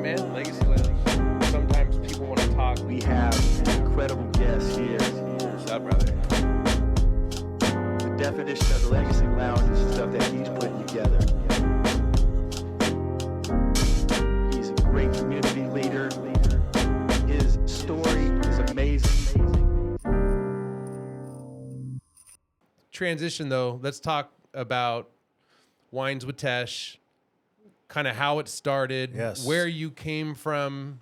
man. Legacy Lounge. Sometimes people want to talk. We have incredible guests here. What's up, brother? The definition of the Legacy Lounge is stuff that he's putting together. He's a great community leader. His story is amazing. Transition though, let's talk about Wines with Tesh, kind of how it started, Yes. where you came from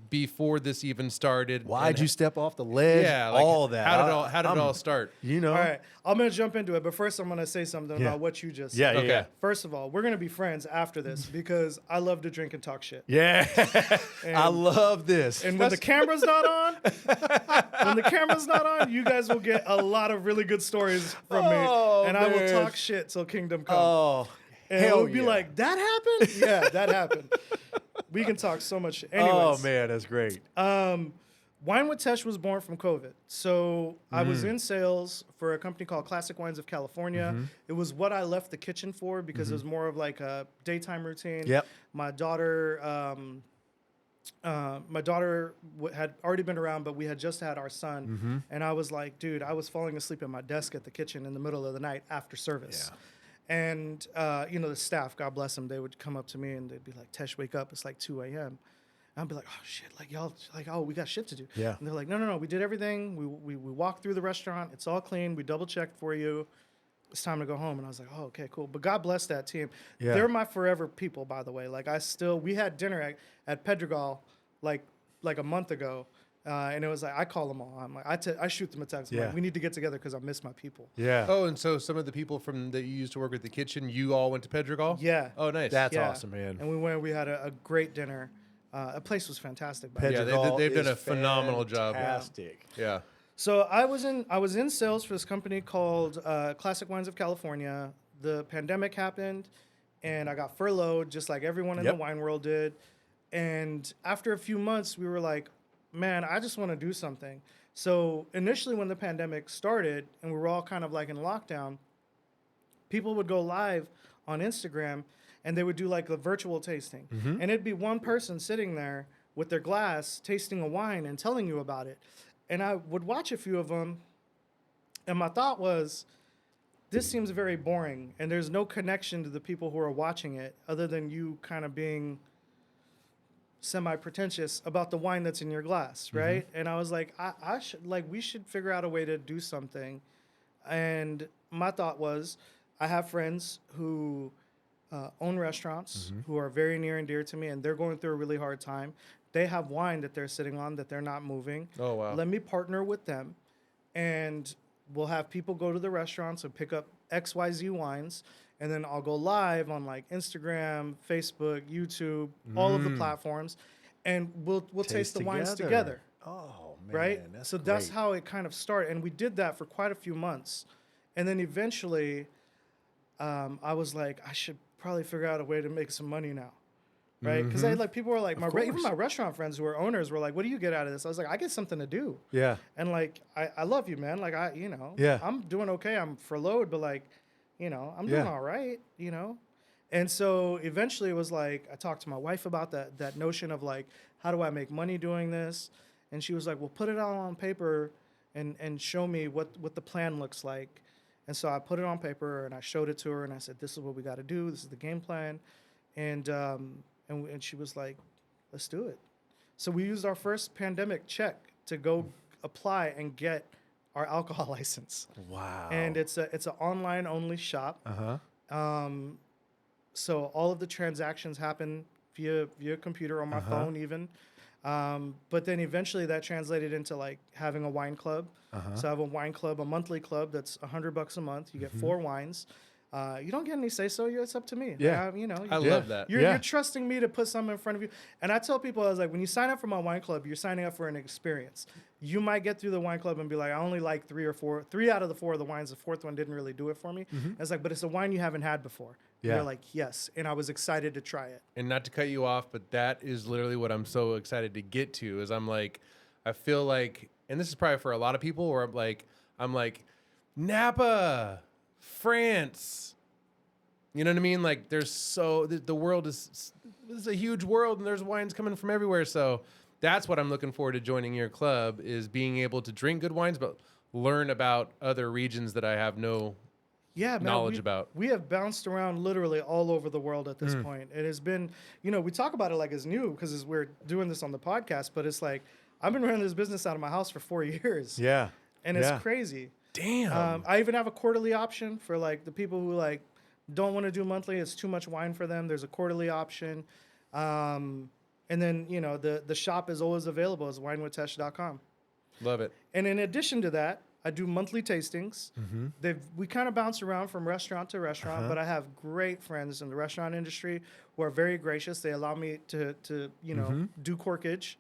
before this even started. Why'd and you step off the ledge? Yeah, like, all of that. How did it all start? You know? All right, I'm gonna jump into it, but first I'm gonna say something Yeah. about what you just Yeah, said. yeah, Okay. yeah. First of all, we're gonna be friends after this because I love to drink and talk shit. Yeah. And- I love this. And when the camera's not on, you guys will get a lot of really good stories from Oh, me, and I will man. talk shit till kingdom come. Oh, and hell we'll be yeah. like, that happened? Yeah, that happened. We can talk so much. Anyways, oh, man, that's great. Wine with Tesh was born from COVID. So I was in sales for a company called Classic Wines of California. It was what I left the kitchen for because it was more of like a daytime routine. Yep. My daughter had already been around, but we had just had our son. And I was like, dude, I was falling asleep at my desk at the kitchen in the middle of the night after service. Yeah. And, the staff, God bless them, they would come up to me and they'd be like, Tesh, wake up. It's like 2 a.m. And I'd be like, oh, shit, like, y'all, like, oh, we got shit to do. Yeah. And they're like, no, we did everything. We walked through the restaurant. It's all clean. We double-checked for you. It's time to go home. And I was like, oh, okay, cool. But God bless that team. Yeah. They're my forever people, by the way. Like, we had dinner at Pedregal, like a month ago. And it was like, I call them all. I'm like, I shoot them a text. I'm Yeah. like, we need to get together because I miss my people. Yeah. Oh, and so some of the people from that you used to work with the kitchen, you all went to Pedregal? Yeah. Oh, nice. That's Yeah. awesome, man. And we had a great dinner. The place was fantastic. By the way. Yeah, Pedregal they've done is a phenomenal job. Fantastic. Yeah. So I was in sales for this company called Classic Wines of California. The pandemic happened, and I got furloughed just like everyone in Yep. the wine world did. And after a few months, we were like, man, I just want to do something. So initially when the pandemic started and we were all kind of like in lockdown, people would go live on Instagram and they would do like a virtual tasting. And it'd be one person sitting there with their glass tasting a wine and telling you about it. And I would watch a few of them, and my thought was, this seems very boring, and there's no connection to the people who are watching it other than you kind of being semi-pretentious about the wine that's in your glass, right? And I was like, we should figure out a way to do something. And my thought was, I have friends who own restaurants who are very near and dear to me, and they're going through a really hard time. They have wine that they're sitting on that they're not moving. Oh, wow. Let me partner with them, and we'll have people go to the restaurants and pick up XYZ wines, and then I'll go live on like Instagram, Facebook, YouTube, all of the platforms, and we'll taste the wines together. Oh, man. Right? That's That's great. how it kind of started. And we did that for quite a few months. And then eventually, I was like, I should probably figure out a way to make some money now. Right? Because like people were like, even my restaurant friends who are owners were like, what do you get out of this? I was like, I get something to do. Yeah. And like, I love you, man. Like, Yeah. I'm doing okay. I'm furloughed, but like, I'm doing Yeah. all right, And so eventually it was like, I talked to my wife about that notion of like, how do I make money doing this? And she was like, well, put it all on paper and show me what the plan looks like. And so I put it on paper and I showed it to her and I said, this is what we got to do. This is the game plan. And she was like, let's do it. So we used our first pandemic check to go apply and get our alcohol license. Wow. And it's an online only shop. So all of the transactions happen via computer or my phone even. But then eventually that translated into like having a wine club. So I have a wine club, a monthly club that's $100 a month. You get 4 wines. You don't get any say so. It's up to me. Yeah. Like, I love that. You're trusting me to put something in front of you. And I tell people, I was like, when you sign up for my wine club, you're signing up for an experience. You might get through the wine club and be like, I only like 3 out of the 4 of the wines. The 4th one didn't really do it for me. And it's like, but it's a wine you haven't had before. Yeah. You're like, yes. And I was excited to try it. And not to cut you off, but that is literally what I'm so excited to get to is I'm like, I feel like, and this is probably for a lot of people where I'm like, Napa, France. You know what I mean? Like there's the world is is a huge world and there's wines coming from everywhere. So that's what I'm looking forward to joining your club, is being able to drink good wines, but learn about other regions that I have no knowledge about. We have bounced around literally all over the world at this point. It has been, we talk about it like it's new because we're doing this on the podcast, but it's like I've been running this business out of my house for 4 years. Yeah. And it's crazy. Damn. I even have a quarterly option for like the people who like don't want to do monthly. It's too much wine for them. There's a quarterly option. And then, the shop is always available as winewithtesh.com. Love it. And in addition to that, I do monthly tastings. We kind of bounce around from restaurant to restaurant, but I have great friends in the restaurant industry who are very gracious. They allow me to do corkage.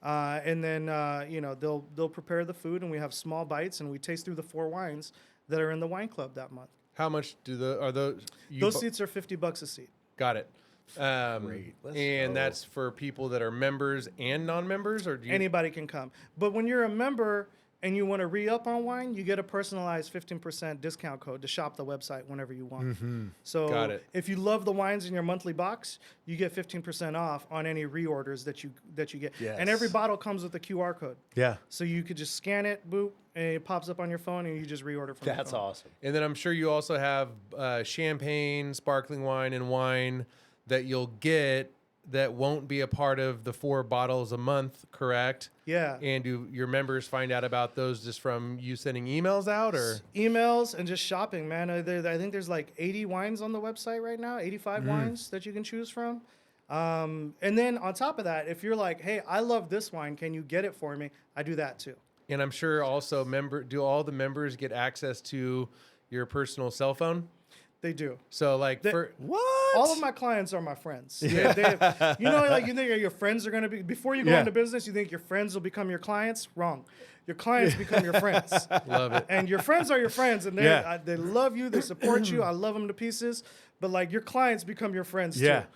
And then, they'll prepare the food, and we have small bites, and we taste through the 4 wines that are in the wine club that month. How much are those? Those seats are $50 a seat. Got it. Great. And that's for people that are members and non-members, or do you? Anybody can come. But when you're a member and you want to re-up on wine, you get a personalized 15% discount code to shop the website whenever you want. So Got it. if you love the wines in your monthly box, you get 15% off on any reorders that you get. Yes. And every bottle comes with a QR code. Yeah. So you could just scan it, boop, and it pops up on your phone, and you just reorder from your That's phone. awesome. And then I'm sure you also have champagne, sparkling wine, and wine that you'll get that won't be a part of the 4 bottles a month, correct? Yeah. And do your members find out about those just from you sending emails out, or? Emails and just shopping, man. I think there's like 80 wines on the website right now, 85 wines that you can choose from. And then on top of that, if you're like, hey, I love this wine, can you get it for me? I do that too. And I'm sure also do all the members get access to your personal cell phone? They do. So like What? All of my clients are my friends. Yeah. You think your friends are going to be, before you go into business, you think your friends will become your clients? Wrong. Your clients become your friends. Love it. And your friends are your friends, and they love you, they support you. I love them to pieces. But like your clients become your friends too.